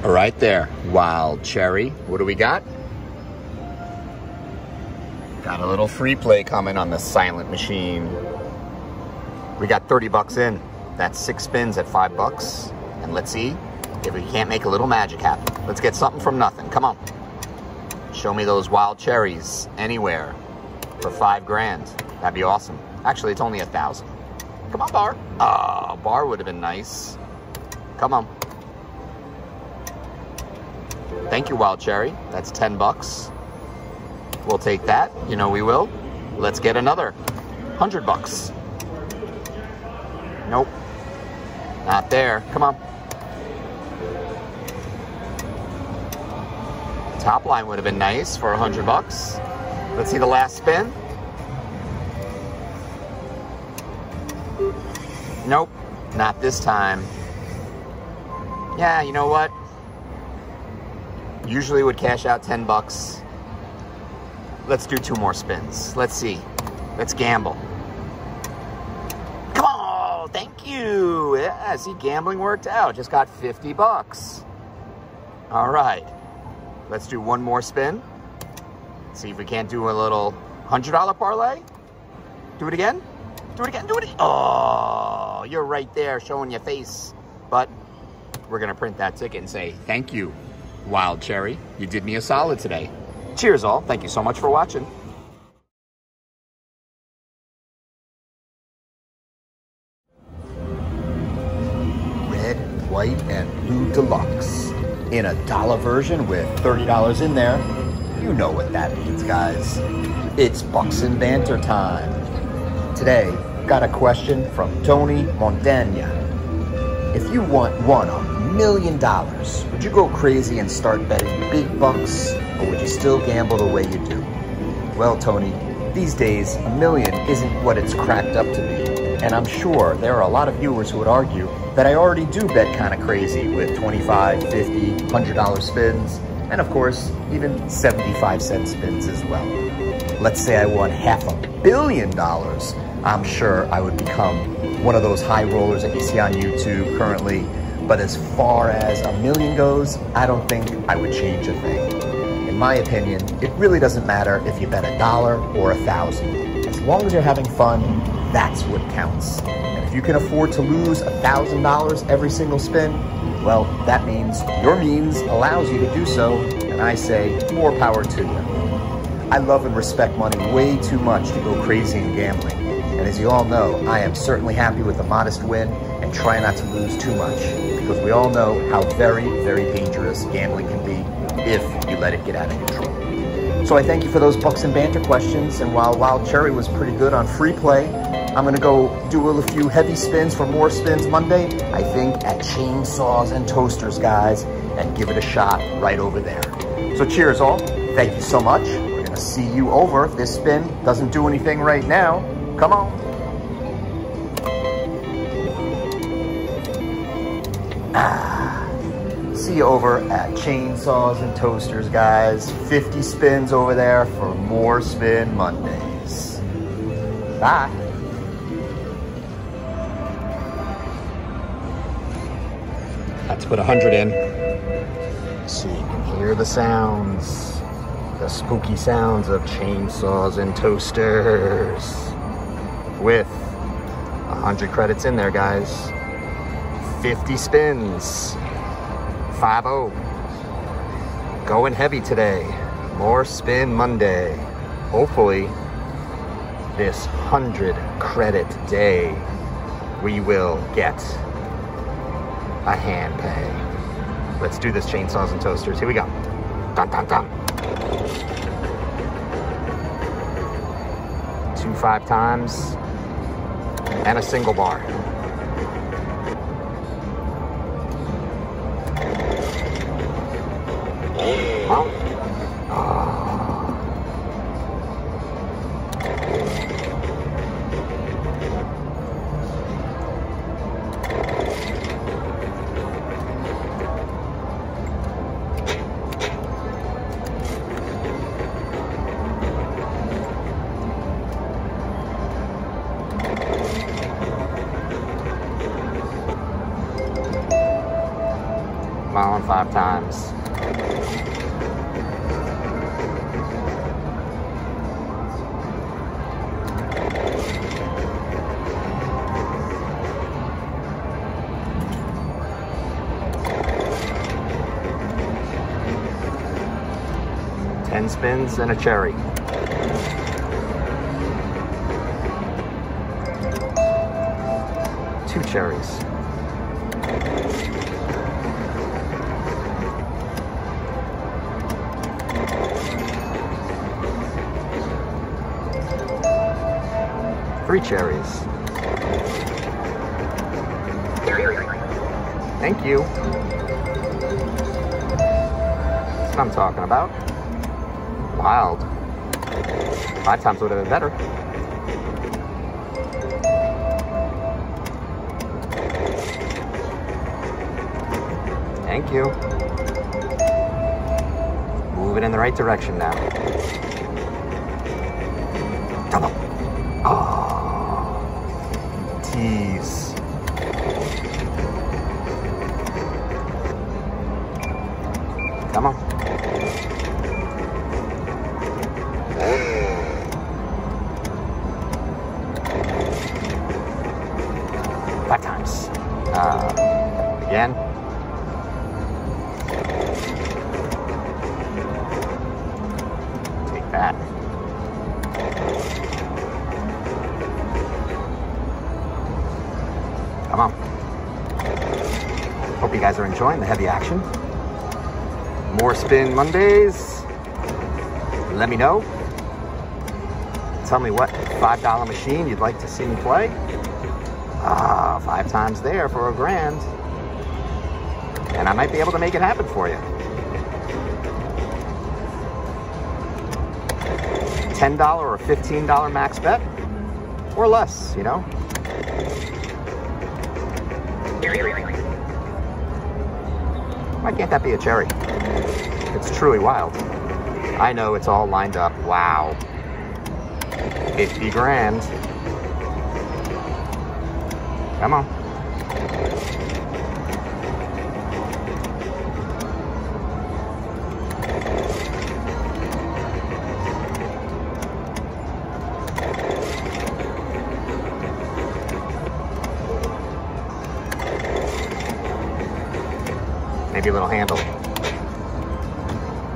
Right there. Wild cherry. What do we got? Got a little free play coming on the silent machine. We got 30 bucks in. That's 6 spins at 5 bucks. And let's see if we can't make a little magic happen. Let's get something from nothing. Come on. Show me those wild cherries anywhere for 5 grand. That'd be awesome. Actually, it's only 1,000. Come on, bar. Oh, bar would have been nice. Come on. Thank you, wild cherry. That's 10 bucks. We'll take that. You know we will. Let's get another 100 bucks. Nope. Not there. Come on. Top line would have been nice for 100 bucks. Let's see the last spin. Nope. Not this time. Yeah, you know what? Usually would cash out 10 bucks. Let's do 2 more spins. Let's see. Let's gamble. Come on! Thank you! Yeah, see, gambling worked out. Just got 50 bucks. All right. Let's do 1 more spin. See if we can't do a little $100 parlay. Do it again. Do it again. Do it again. Oh, you're right there showing your face. But we're going to print that ticket and say, thank you, Wild Cherry. You did me a solid today. Cheers, all. Thank you so much for watching. Red, White, and Blue Deluxe. In a $1 version with $30 in there. You know what that means, guys. It's Bucks and Banter time. Today, got a question from Tony Montagna. If you won $1 million, would you go crazy and start betting big bucks, or would you still gamble the way you do? Well, Tony, these days, $1 million isn't what it's cracked up to be. And I'm sure there are a lot of viewers who would argue that I already do bet kind of crazy with $25, $50, $100 spins, and of course, even 75-cent spins as well. Let's say I won $500 million. I'm sure I would become one of those high rollers that you see on YouTube currently. But as far as $1 million goes, I don't think I would change a thing. In my opinion, it really doesn't matter if you bet $1 or 1,000. As long as you're having fun, that's what counts. And if you can afford to lose $1,000 every single spin, well, that means your means allows you to do so, and I say more power to you. I love and respect money way too much to go crazy in gambling. And as you all know, I am certainly happy with a modest win and try not to lose too much, because we all know how very, very dangerous gambling can be if you let it get out of control. So I thank you for those Bucks and Banter questions, and while Wild Cherry was pretty good on free play, I'm going to go do a few heavy spins for more spins Monday, I think at Chainsaws and Toasters, guys, and give it a shot right over there. So cheers, all. Thank you so much. We're going to see you over. If this spin doesn't do anything right now, come on. See you over at Chainsaws and Toasters, guys. 50 spins over there for more Spin Mondays. Bye. Let's put 100 in. So you can hear the sounds. The spooky sounds of Chainsaws and Toasters. With 100 credits in there, guys. 50 spins. 5-0. Going heavy today. More Spin Monday. Hopefully, this 100 credit day, we will get a hand pay. Let's do this, Chainsaws and Toasters. Here we go. Dun, dun, dun. 2 5 times. And a single bar. Come on, 5 times. Spins and a cherry. Two cherries. Three cherries. Thank you. That's what I'm talking about. Wild. 5 times would have been better. Thank you. Moving in the right direction now. Come on. Oh. Tease. Come on. Again. Take that. Come on. Hope you guys are enjoying the heavy action. More Spin Mondays. Let me know. Tell me what $5 machine you'd like to see me play. 5 times there for $1,000. And I might be able to make it happen for you. $10 or $15 max bet, or less, you know? Why can't that be a cherry? It's truly wild. I know it's all lined up. Wow. 50 grand. Come on. Maybe a little handle.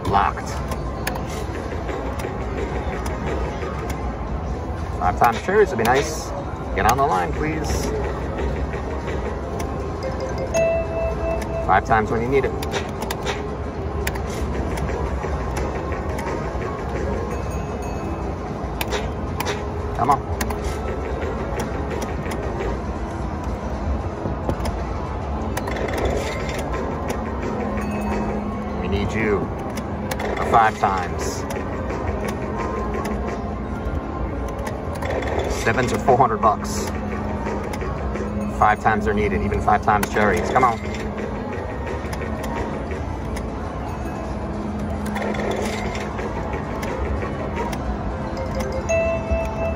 Locked. 5 times cherries would be nice. Get on the line, please. 5 times when you need it. Come on. We need you for 5 times. 7s are $400. 5 times are needed, even 5 times cherries. Come on.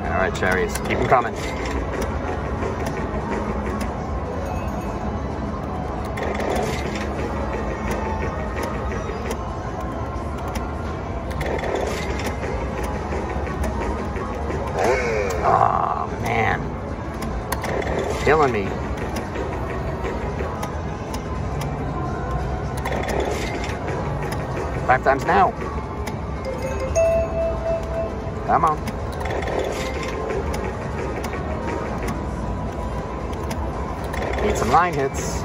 All right, cherries, keep them coming. Oh, man. Killing me. Five times now. Come on. Need some line hits.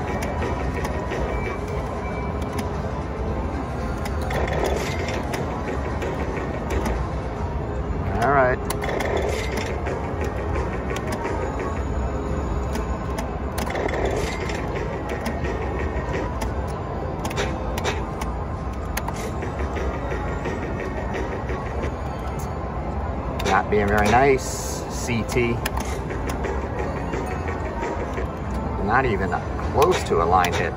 All right. Not being very nice. CT. Not even close to a line hit.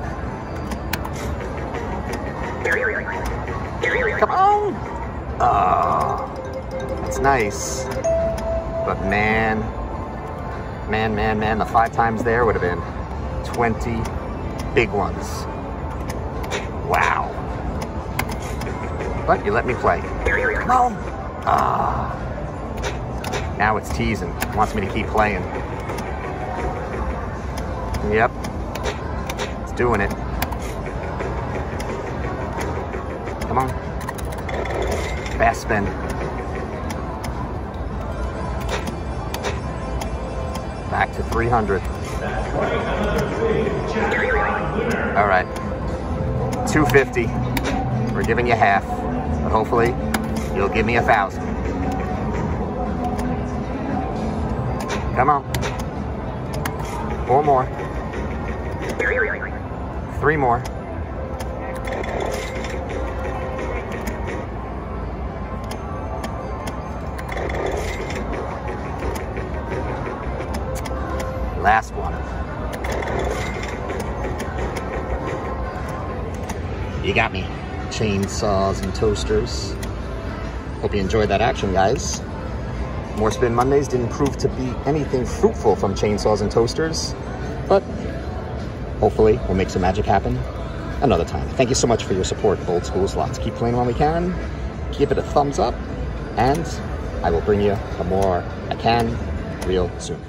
Come on! Oh, that's nice. But man, the 5 times there would have been 20 big ones. but you let me play. No! Ah. Now it's teasing. Wants me to keep playing. Yep. It's doing it. Come on. Fast spin. Back to 300. All right. 250. We're giving you half, but hopefully you'll give me 1,000. Come on. 4 more. 3 more. Last one. You got me. Chainsaws and toasters. Hope you enjoyed that action, guys. More Spin Mondays didn't prove to be anything fruitful from chainsaws and toasters, but hopefully we'll make some magic happen another time. Thank you so much for your support, Old School Slots. Keep playing while we can. Give it a thumbs up, and I will bring you more I can real soon.